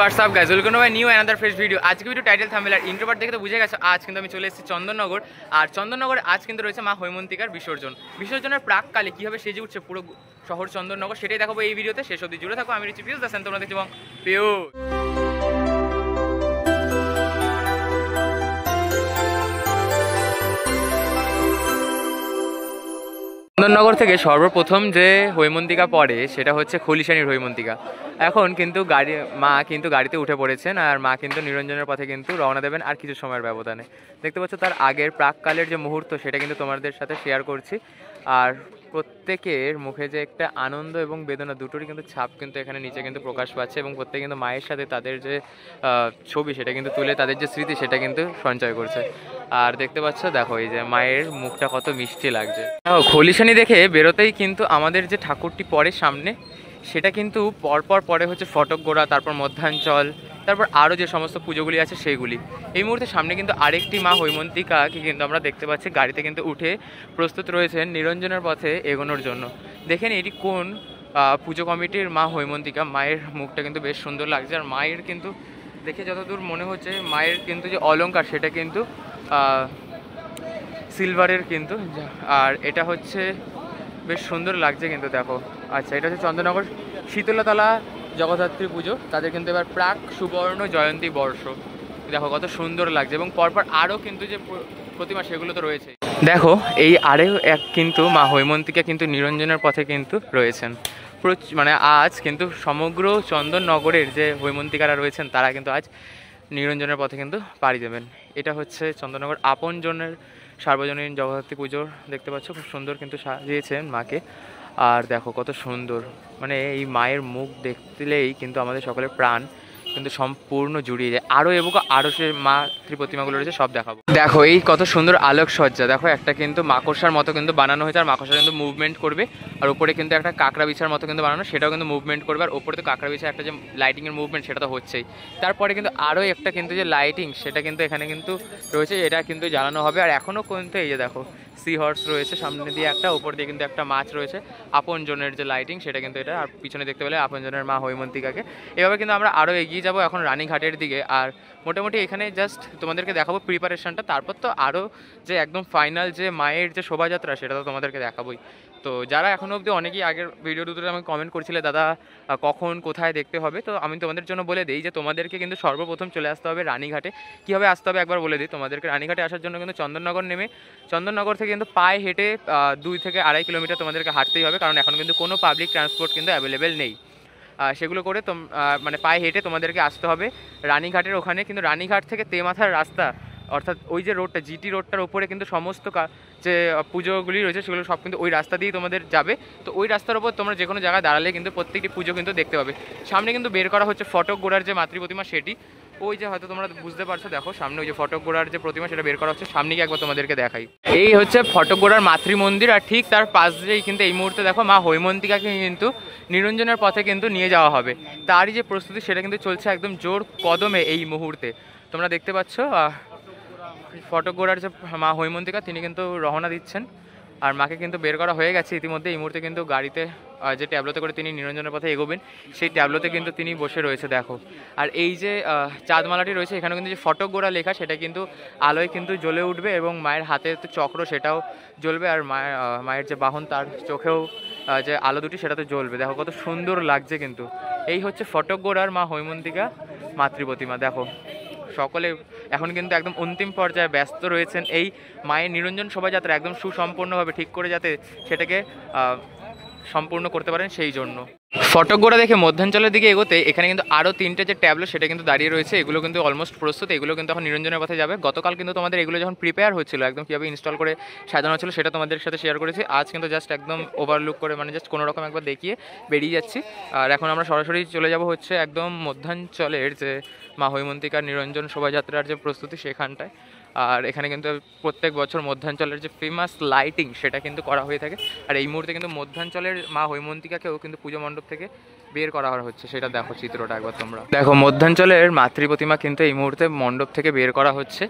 What's up guys, welcome to my new another fresh video. আজকে video title thumbnail আর ইন্ট্রোপার্ট দেখে তো বুঝে গেছো, আজ কিন্তু আমি চলে এসেছি চন্দননগর। আর চন্দননগরে আজ কিন্তু রয়েছে মা হৈমন্তিকার বিসর্জনের প্রাককালে কীভাবে সেজে উঠছে পুরো শহর চন্দননগর, সেটাই দেখাবো এই ভিডিওতে। শেষ অবধি জুড়ে থাকো। আমি রিচি পিউস দাস, তোমরা দেখছো পিউস। চন্দননগর থেকে সর্বপ্রথম যে হৈমন্তিকা পড়ে সেটা হচ্ছে খলিশানির হৈমন্তিকা। এখন কিন্তু মা কিন্তু গাড়িতে উঠে পড়েছেন আর মা কিন্তু নিরঞ্জনের পথে কিন্তু রওনা দেবেন আর কিছু সময়ের ব্যবধানে। দেখতে পাচ্ছ তার আগের প্রাককালের যে মুহূর্ত সেটা কিন্তু তোমাদের সাথে শেয়ার করছি। আর প্রত্যেকের মুখে যে একটা আনন্দ এবং বেদনা দুটোরই কিন্তু ছাপ কিন্তু এখানে নিচে কিন্তু প্রকাশ পাচ্ছে, এবং প্রত্যেকে কিন্তু মায়ের সাথে তাদের যে ছবি সেটা কিন্তু তুলে তাদের যে স্মৃতি সেটা কিন্তু সঞ্চয় করছে। আর দেখতে পাচ্ছ, দেখো এই যে মায়ের মুখটা কত মিষ্টি লাগছে। খলিশানি দেখে বেরোতেই কিন্তু আমাদের যে ঠাকুরটি পরে সামনে সেটা কিন্তু পরপর পরে হচ্ছে ফটক গোড়া, তারপর মধ্যাঞ্চল, তারপর আরও যে সমস্ত পুজোগুলি আছে সেইগুলি। এই মুহূর্তে সামনে কিন্তু আরেকটি মা হৈমন্তিকাকে কিন্তু আমরা দেখতে পাচ্ছি গাড়িতে কিন্তু উঠে প্রস্তুত রয়েছেন নিরঞ্জনের পথে এগোনোর জন্য। দেখেন এটি কোন পুজো কমিটির মা হৈমন্তিকা। মায়ের মুখটা কিন্তু বেশ সুন্দর লাগছে, আর মায়ের কিন্তু দেখে যতদূর মনে হচ্ছে মায়ের কিন্তু যে অলংকার সেটা কিন্তু সিলভারের কিন্তু, আর এটা হচ্ছে বেশ সুন্দর লাগছে কিন্তু। দেখো আচ্ছা, এটা হচ্ছে চন্দননগর শীতলাতলা জগদ্ধাত্রী পুজো, তাদের কিন্তু এবার প্রাক সুবর্ণ জয়ন্তী বর্ষ। দেখো কত সুন্দর লাগছে, এবং পরপর আরও কিন্তু যে প্রতিমা সেগুলো তো রয়েছে। দেখো এই আরেও এক কিন্তু মা হৈমন্তিকা কিন্তু নিরঞ্জনের পথে কিন্তু রয়েছেন। মানে আজ কিন্তু সমগ্র চন্দননগরের যে হৈমন্তিকারা রয়েছেন তারা কিন্তু আজ নিরঞ্জনের পথে কিন্তু পাড়ি দেবেন। এটা হচ্ছে চন্দননগর আপনজনের সার্বজনীন জগদ্ধাত্রী পুজোর। দেখতে পাচ্ছ খুব সুন্দর কিন্তু সাজিয়েছেন মাকে। আর দেখো কত সুন্দর, মানে এই মায়ের মুখ দেখলেই কিন্তু আমাদের সকলের প্রাণ কিন্তু সম্পূর্ণ জুড়িয়ে যায়। আরও আরও সে মাতৃ প্রতিমাগুলো রয়েছে, সব দেখাবো। দেখো এই কত সুন্দর আলোকসজ্জা, দেখো একটা কিন্তু মাকড়সার মতো কিন্তু বানানো হয়েছে, আর মাকড়সা কিন্তু মুভমেন্ট করবে। আর উপরে কিন্তু একটা কাঁকড়া বিছার মতো কিন্তু বানানো, সেটাও কিন্তু মুভমেন্ট করবে। আর উপরে তো কাঁকড়া বিছার একটা যে লাইটিংয়ের মুভমেন্ট সেটা তো হচ্ছেই। তারপরে কিন্তু আরও একটা কিন্তু যে লাইটিং সেটা কিন্তু এখানে কিন্তু রয়েছে, এটা কিন্তু জ্বালানো হবে। আর এখনও কিন্তু এই যে দেখো সি হর্স রয়েছে সামনে দিয়ে একটা, উপর দিয়ে কিন্তু একটা মাছ রয়েছে। আপনজনের যে লাইটিং সেটা কিন্তু এটা, আর পিছনে দেখতে পেলে আপনজনের মা হৈমন্তিকাকে। এভাবে কিন্তু আমরা আরও এগিয়ে যাবো এখন রানীঘাটের দিকে। আর মোটামুটি এখানে জাস্ট তোমাদেরকে দেখাবো প্রিপারেশনটা, তারপর তো আরও যে একদম ফাইনাল যে মায়ের যে শোভাযাত্রা সেটা তো তোমাদেরকে দেখাবোই। তো যারা এখনও অবধি অনেকেই আগের ভিডিও দুটোতে আমি কমেন্ট করছিলে দাদা কখন কোথায় দেখতে হবে, তো আমি তোমাদের জন্য বলে দিই যে তোমাদেরকে কিন্তু সর্বপ্রথম চলে আসতে হবে রানীঘাটে। কীভাবে আসতে হবে একবার বলে দিই তোমাদেরকে। রানীঘাটে আসার জন্য কিন্তু চন্দননগর নেমে চন্দননগর থেকে কিন্তু পায়ে হেঁটে 2 থেকে 2.5 কিলোমিটার তোমাদেরকে হাঁটতেই হবে, কারণ এখন কিন্তু কোনো পাবলিক ট্রান্সপোর্ট কিন্তু অ্যাভেলেবেল নেই। সেগুলো করে মানে পায়ে হেঁটে তোমাদেরকে আসতে হবে রানীঘাটের ওখানে। কিন্তু রানীঘাট থেকে তেমাথার রাস্তা, অর্থাৎ ওই যে রোডটা জিটি রোডটার ওপরে কিন্তু সমস্ত যে পুজোগুলি রয়েছে সেগুলো সব কিন্তু ওই রাস্তা দিয়েই তোমাদের যাবে। তো ওই রাস্তার ওপর তোমরা যে কোনো জায়গায় দাঁড়ালে কিন্তু প্রত্যেকটি পুজো কিন্তু দেখতে পাবে। সামনে কিন্তু বের করা হচ্ছে ফটক গোড়ার যে মাতৃ প্রতিমা সেটি, ওই যে হয়তো তোমরা বুঝতে পারছো, দেখো সামনে ওই যে ফটক গোড়ার যে প্রতিমা সেটা বের করা হচ্ছে। সামনে গিয়ে একবার তোমাদেরকে দেখাই, এই হচ্ছে ফটক গোড়ার মাতৃ মন্দির। আর ঠিক তার পাশ দিয়েই কিন্তু এই মুহূর্তে দেখো মা হৈমন্তিকাকে কিন্তু নিরঞ্জনের পথে কিন্তু নিয়ে যাওয়া হবে। তারই যে প্রস্তুতি সেটা কিন্তু চলছে একদম জোর কদমে এই মুহূর্তে। তোমরা দেখতে পাচ্ছ ফটক গোড়ার যে মা হৈমন্তিকা তিনি কিন্তু রওনা দিচ্ছেন, আর মাকে কিন্তু বের করা হয়ে গেছে ইতিমধ্যে। এই মুহূর্তে কিন্তু গাড়িতে যে ট্যাবলোতে করে তিনি নিরঞ্জনের পথে এগোবেন সেই ট্যাবলোতে কিন্তু তিনি বসে রয়েছে, দেখো। আর এই যে চাঁদমালাটি রয়েছে এখানে কিন্তু যে ফটক গোড়া লেখা সেটা কিন্তু আলোয় কিন্তু জ্বলে উঠবে, এবং মায়ের হাতে চক্র সেটাও জ্বলবে। আর মায়ের যে বাহন তার চোখেও যে আলো দুটি সেটাতে জ্বলবে। দেখো কত সুন্দর লাগছে কিন্তু। এই হচ্ছে ফটক গোড়ার মা হৈমন্তিকা মাতৃ প্রতিমা। দেখো সকলে এখন কিন্তু একদম অন্তিম পর্যায়ে ব্যস্ত রয়েছেন এই মায়ের নিরঞ্জন শোভাযাত্রা একদম সুসম্পূর্ণভাবে ঠিক করে যাতে সেটাকে সম্পূর্ণ করতে পারেন সেই জন্য। ফটক গোড়া দেখে মধ্যাঞ্চলের দিকে এগোতে এখানে কিন্তু আরও 3টে যে ট্যাবলো সেটা কিন্তু দাঁড়িয়ে রয়েছে, এগুলো কিন্তু অলমোস্ট প্রস্তুত। এগুলো কিন্তু এখন নিরঞ্জনের পথে যাবে। গতকাল কিন্তু তোমাদের এগুলো যখন প্রিপেয়ার হচ্ছিল একদম কীভাবে ইনস্টল করে সাজানো হচ্ছিল সেটা তোমাদের সাথে শেয়ার করেছি। আজ কিন্তু জাস্ট একদম ওভারলুক করে মানে জাস্ট কোনোরকম একবার দেখিয়ে বেরিয়ে যাচ্ছি। আর এখন আমরা সরাসরি চলে যাব হচ্ছে একদম মধ্যাঞ্চলের যে মা হৈমন্তিকার নিরঞ্জন শোভাযাত্রার যে প্রস্তুতি সেখানটায়। আর এখানে কিন্তু প্রত্যেক বছর মধ্যাঞ্চলের যে ফেমাস লাইটিং সেটা কিন্তু করা হয়ে থাকে। আর এই মুহূর্তে কিন্তু মধ্যাঞ্চলের মা হৈমন্তিকাকেও কিন্তু পুজো মণ্ডপ থেকে বের করা হচ্ছে, সেটা দেখো চিত্রটা একবার তোমরা দেখো। মধ্যাঞ্চলের মাতৃ প্রতিমা কিন্তু এই মুহূর্তে মণ্ডপ থেকে বের করা হচ্ছে,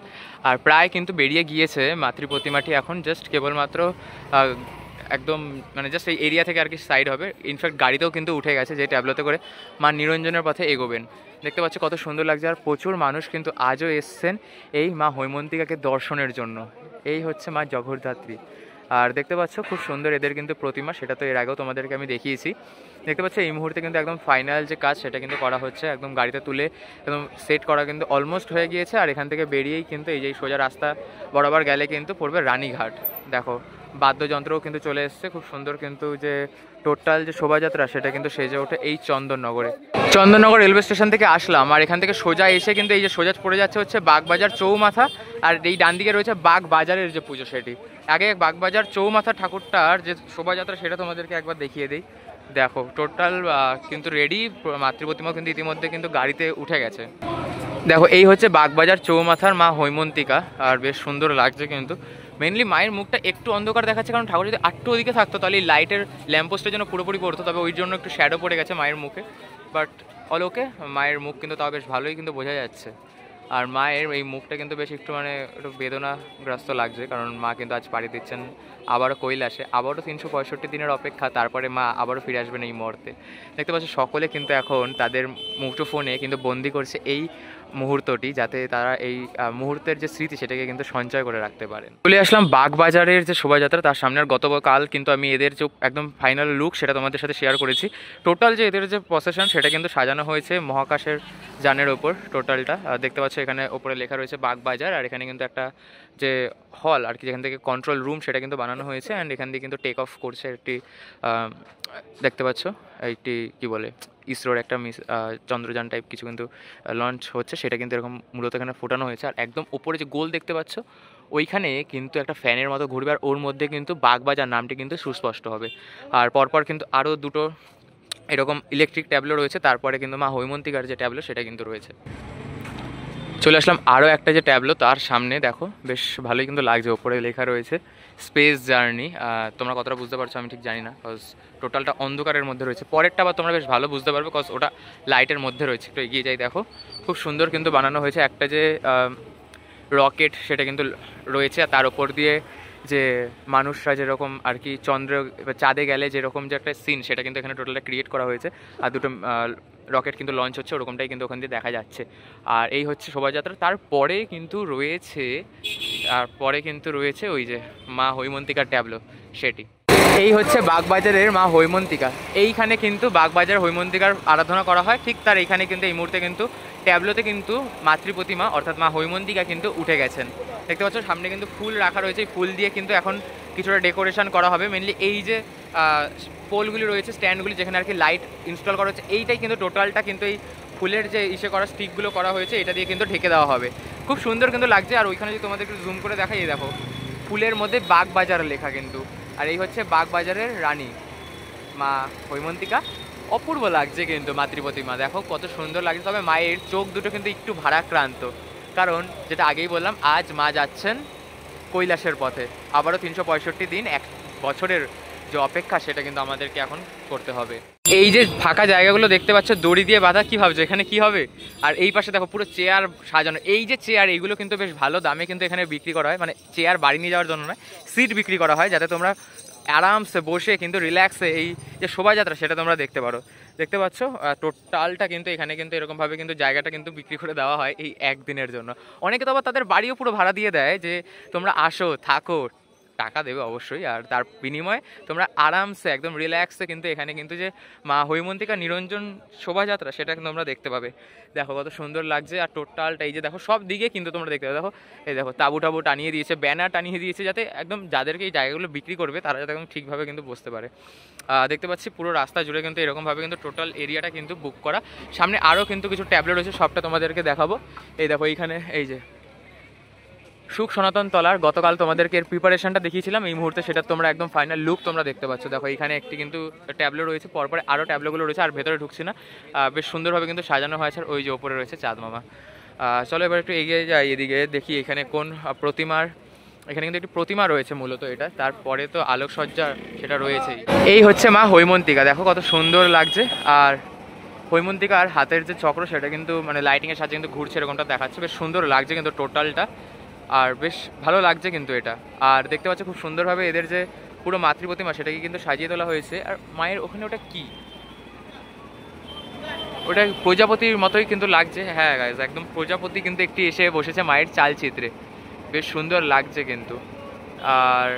আর প্রায় কিন্তু বেরিয়ে গিয়েছে মাতৃ প্রতিমাটি। এখন জাস্ট কেবলমাত্র একদম মানে জাস্ট এই এরিয়া থেকে আর কি সাইড হবে। ইনফ্যাক্ট গাড়িতেও কিন্তু উঠে গেছে, যে ট্যাবলোতে করে মা নিরঞ্জনের পথে এগোবেন। দেখতে পাচ্ছ কত সুন্দর লাগছে, আর প্রচুর মানুষ কিন্তু আজও এসছেন এই মা হৈমন্তিকাকে দর্শনের জন্য। এই হচ্ছে মা জগদ্ধাত্রী। আর দেখতে পাচ্ছ খুব সুন্দর এদের কিন্তু প্রতিমা, সেটা তো এর আগেও তোমাদেরকে আমি দেখিয়েছি। দেখতে পাচ্ছ এই মুহূর্তে কিন্তু একদম ফাইনাল যে কাজ সেটা কিন্তু করা হচ্ছে, একদম গাড়িতে তুলে একদম সেট করা কিন্তু অলমোস্ট হয়ে গিয়েছে। আর এখান থেকে বেরিয়েই কিন্তু এই যে সোজা রাস্তা বরাবর গেলে কিন্তু পড়বে রানীঘাট। দেখো বাদ্যযন্ত্রও কিন্তু চলে এসছে, খুব সুন্দর কিন্তু যে টোটাল যে শোভাযাত্রা সেটা কিন্তু সেজে ওঠে এই চন্দননগরে। চন্দননগর রেলওয়ে স্টেশন থেকে আসলাম, আর এখান থেকে সোজা এসে কিন্তু এই যে সোজা পড়ে যাচ্ছে হচ্ছে বাগবাজার চৌমাথা। আর এই ডান দিকে রয়েছে বাগবাজারের যে পুজো সেটি। আগে বাগবাজার চৌমাথা ঠাকুরটার যে শোভাযাত্রা সেটা তোমাদেরকে একবার দেখিয়ে দিই। দেখো টোটাল কিন্তু রেডি, মাতৃপ্রতিমা কিন্তু ইতিমধ্যে কিন্তু গাড়িতে উঠে গেছে। দেখো এই হচ্ছে বাগবাজার চৌমাথার মা হৈমন্তিকা, আর বেশ সুন্দর লাগছে কিন্তু। মেনলি মায়ের মুখটা একটু অন্ধকার দেখাচ্ছে, কারণ ঠাকুর যদি আটটু ওদিকে থাকতো তাহলে এই লাইটের ল্যাম্পপোস্টের জন্য পুরোপুরি পড়তো, তবে ওই জন্য একটু শ্যাডো পড়ে গেছে মায়ের মুখে। বাট অলোকে মায়ের মুখ কিন্তু তাও বেশ ভালোই কিন্তু বোঝা যাচ্ছে। আর মায়ের এই মুখটা কিন্তু বেশ একটু মানে একটু বেদনাগ্রস্ত লাগছে, কারণ মা কিন্তু আজ পাড়ি দিচ্ছেন আবারও কৈলাসে। আবারও 365 দিনের অপেক্ষা, তারপরে মা আবারও ফিরে আসবেন এই মুহূর্তে। দেখতে পাচ্ছি সকলে কিন্তু এখন তাদের মুঠোফোনে কিন্তু বন্দি করছে এই মুহূর্তটি, যাতে তারা এই মুহূর্তের যে স্মৃতি সেটাকে কিন্তু সঞ্চয় করে রাখতে পারেন। চলে আসলাম বাগবাজারের যে শোভাযাত্রা তার সামনে। আর গতকাল কিন্তু আমি এদের যে একদম ফাইনাল লুক সেটা তোমাদের সাথে শেয়ার করেছি। টোটাল যে এদের যে প্রসেশন সেটা কিন্তু সাজানো হয়েছে মহাকাশের যানের ওপর টোটালটা। দেখতে পাচ্ছ এখানে ওপরে লেখা রয়েছে বাগবাজার, আর এখানে কিন্তু একটা যে হল আর কি, যেখান থেকে কন্ট্রোল রুম সেটা কিন্তু বানানো হয়েছে। অ্যান্ড এখান দিয়ে কিন্তু টেক অফ করছে একটি, দেখতে পাচ্ছ এইটি কি বলে ইসরোর একটা চন্দ্রযান টাইপ কিছু কিন্তু লঞ্চ হচ্ছে, সেটা কিন্তু এরকম মূলত এখানে ফোটানো হয়েছে। আর একদম উপরে যে গোল দেখতে পাচ্ছ ওইখানে কিন্তু একটা ফ্যানের মতো ঘুরবে, আর ওর মধ্যে কিন্তু বাগবাজার নামটি কিন্তু সুস্পষ্ট হবে। আর পরপর কিন্তু আরও দুটো এরকম ইলেকট্রিক ট্যাবলো রয়েছে, তারপরে কিন্তু মা হৈমন্তিকার যে ট্যাবলো সেটা কিন্তু রয়েছে। চলে আসলাম আরও একটা যে ট্যাবলো তার সামনে। দেখো বেশ ভালোই কিন্তু লাগছে, ওপরে লেখা রয়েছে স্পেস জার্নি। তোমরা কতটা বুঝতে পারছো আমি ঠিক জানি না, কজ টোটালটা অন্ধকারের মধ্যে রয়েছে। পরেরটা আবার তোমরা বেশ ভালো বুঝতে পারবে, কজ ওটা লাইটের মধ্যে রয়েছে। একটু এগিয়ে যাই, দেখো খুব সুন্দর কিন্তু বানানো হয়েছে। একটা যে রকেট সেটা কিন্তু রয়েছে, আর তার ওপর দিয়ে যে মানুষরা যেরকম আর কি চন্দ্র চাঁদে গেলে যেরকম যে একটা সিন সেটা কিন্তু এখানে টোটালটা ক্রিয়েট করা হয়েছে। আর দুটো রকেট কিন্তু লঞ্চ হচ্ছে, ওরকমটাই কিন্তু ওখান দিয়ে দেখা যাচ্ছে। আর এই হচ্ছে শোভাযাত্রা। তারপরে কিন্তু রয়েছে ওই যে মা হৈমন্তিকার ট্যাবলো সেটি। এই হচ্ছে বাগবাজারের মা হৈমন্তিকা। এইখানে কিন্তু বাগবাজার হৈমন্তিকার আরাধনা করা হয়। ঠিক তার এইখানে কিন্তু এই মুহূর্তে কিন্তু ট্যাবলোতে কিন্তু মাতৃপ্রতিমা অর্থাৎ মা হৈমন্তিকা কিন্তু উঠে গেছেন। দেখতে পাচ্ছ সামনে কিন্তু ফুল রাখা রয়েছে, এই ফুল দিয়ে কিন্তু এখন কিছুটা ডেকোরেশন করা হবে। মেনলি এই যে পোলগুলি রয়েছে, স্ট্যান্ডগুলি যেখানে আর কি লাইট ইনস্টল করা হচ্ছে, এইটাই কিন্তু টোটালটা কিন্তু এই ফুলের যে করা স্টিকগুলো করা হয়েছে এটা দিয়ে কিন্তু ঢেকে দেওয়া হবে। খুব সুন্দর কিন্তু লাগছে। আর ওইখানে যদি তোমাদের একটু জুম করে দেখাই, দেখো ফুলের মধ্যে বাগবাজার লেখা কিন্তু। আর এই হচ্ছে বাগবাজারের রানী মা হৈমন্তিকা। অপূর্ব লাগছে কিন্তু মাতৃপ্রতিমা, দেখো কত সুন্দর লাগছে। তবে মায়ের চোখ দুটো কিন্তু একটু ভারাক্রান্ত, কারণ যেটা আগেই বললাম আজ মা যাচ্ছেন কৈলাসের পথে। আবারও 365 দিন, এক বছরের যে অপেক্ষা সেটা কিন্তু আমাদেরকে এখন করতে হবে। এই যে ফাঁকা জায়গাগুলো দেখতে পাচ্ছ দড়ি দিয়ে বাঁধা, কি ভাবছো এখানে কি হবে? আর এই পাশে দেখো পুরো চেয়ার সাজানো। এই যে চেয়ার এইগুলো কিন্তু বেশ ভালো দামে কিন্তু এখানে বিক্রি করা হয়, মানে চেয়ার বাড়ি নিয়ে যাওয়ার জন্য নয়, সিট বিক্রি করা হয়, যাতে তোমরা আরামসে বসে কিন্তু রিল্যাক্সে এই যে শোভাযাত্রা সেটা তোমরা দেখতে পারো। দেখতে পাচ্ছ টোটালটা কিন্তু এখানে কিন্তু এরকমভাবে কিন্তু জায়গাটা কিন্তু বিক্রি করে দেওয়া হয় এই একদিনের জন্য। অনেকে তো আবার তাদের বাড়িও পুরো ভাড়া দিয়ে দেয়, যে তোমরা আসো থাকো, টাকা দেবে অবশ্যই, আর তার বিনিময়ে তোমরা আরামসে একদম রিল্যাক্সে কিন্তু এখানে কিন্তু যে মা হৈমন্তিকা নিরঞ্জন শোভাযাত্রা সেটা কিন্তু তোমরা দেখতে পাবে। দেখো কত সুন্দর লাগছে। আর টোটালটা এই যে দেখো সব দিকে কিন্তু তোমরা দেখতে পাবে। দেখো এই দেখো তাবু টাবু টানিয়ে দিয়েছে, ব্যানার টানিয়ে দিয়েছে, যাতে একদম যাদেরকে এই জায়গাগুলো বিক্রি করবে তারা যাতে একদম ঠিকভাবে কিন্তু বসতে পারে। দেখতে পাচ্ছি পুরো রাস্তা জুড়ে কিন্তু এরকমভাবে কিন্তু টোটাল এরিয়াটা কিন্তু বুক করা। সামনে আরও কিন্তু কিছু ট্যাবলেট রয়েছে, সবটা তোমাদেরকে দেখাবো। এই দেখো এইখানে এই যে সুখ সনাতন তলার গতকাল তোমাদেরকে এর প্রিপারেশনটা দেখিয়েছিলাম, এই মুহূর্তে সেটা তোমরা একদম ফাইনাল লুক তোমরা দেখতে পাচ্ছ। দেখো এখানে একটি কিন্তু ট্যাবলো রয়েছে, পরপরে আরও ট্যাবলোগুলো রয়েছে, আর ভেতরে ঢুকছি না, বেশ সুন্দরভাবে কিন্তু সাজানো হয়েছে। আর ওই যে ওপরে রয়েছে চাঁদ মামা। চলো এবার একটু এগিয়ে যাই, এদিকে দেখি এখানে কোন প্রতিমার, এখানে কিন্তু একটি প্রতিমা রয়েছে মূলত এটা, তারপরে তো আলোকসজ্জা সেটা রয়েছেই। এই হচ্ছে মা হৈমন্তিকা, দেখো কত সুন্দর লাগছে। আর হৈমন্তিকার হাতের যে চক্র সেটা কিন্তু মানে লাইটিংয়ের সাথে কিন্তু ঘুরছে, এরকমটা দেখাচ্ছে, বেশ সুন্দর লাগছে কিন্তু টোটালটা, আর বেশ ভালো লাগছে কিন্তু এটা। আর দেখতে পাচ্ছ খুব সুন্দরভাবে এদের যে পুরো মাতৃ প্রতিমা সেটাকে কিন্তু সাজিয়ে তোলা হয়েছে। আর মায়ের ওখানে ওটা কি, ওটা প্রজাপতির মতোই কিন্তু লাগছে। হ্যাঁ গাইজ, একদম প্রজাপতি কিন্তু একটি এসে বসেছে মায়ের চালচিত্রে, বেশ সুন্দর লাগছে কিন্তু। আর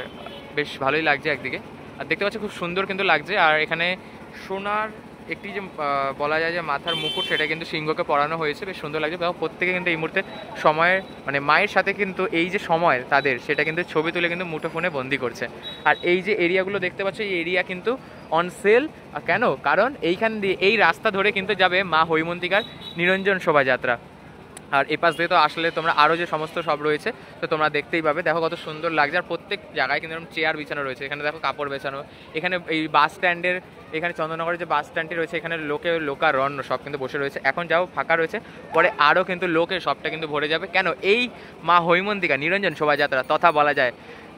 বেশ ভালোই লাগছে একদিকে, আর দেখতে পাচ্ছি খুব সুন্দর কিন্তু লাগছে। আর এখানে সোনার একটি যে বলা যায় যে মাথার মুকুট, সেটা কিন্তু সিংহকে পরানো হয়েছে, বেশ সুন্দর লাগছে। প্রত্যেকে কিন্তু এই মুহূর্তে সময়ের মানে মায়ের সাথে কিন্তু এই যে সময় তাদের, সেটা কিন্তু ছবি তুলে কিন্তু মুঠোফোনে বন্দি করছে। আর এই যে এরিয়াগুলো দেখতে পাচ্ছ, এই এরিয়া কিন্তু অন সেল। কেন? কারণ এইখান দিয়ে এই রাস্তা ধরে কিন্তু যাবে মা হৈমন্তিকার নিরঞ্জন শোভাযাত্রা। আর এপাশ দিয়ে তো আসলে তোমরা আরও যে সমস্ত সব রয়েছে তো তোমরা দেখতেই পাবে। দেখো কত সুন্দর লাগছে। আর প্রত্যেক জায়গায় কিন্তু এরকম চেয়ার বিছানো রয়েছে। এখানে দেখো কাপড় বেছানো। এখানে এই বাস স্ট্যান্ডের, এখানে চন্দননগরের যে বাস স্ট্যান্ডটি রয়েছে, এখানে লোকারণ্য সব কিন্তু বসে রয়েছে। এখন যাও ফাঁকা রয়েছে, পরে আরও কিন্তু লোকে সবটা কিন্তু ভরে যাবে। কেন? এই মা হৈমন্তিকা নিরঞ্জন শোভাযাত্রা তথা বলা যায়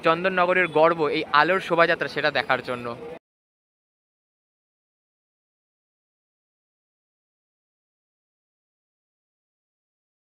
চন্দননগরের গর্ব, এই আলোর শোভাযাত্রা, সেটা দেখার জন্য।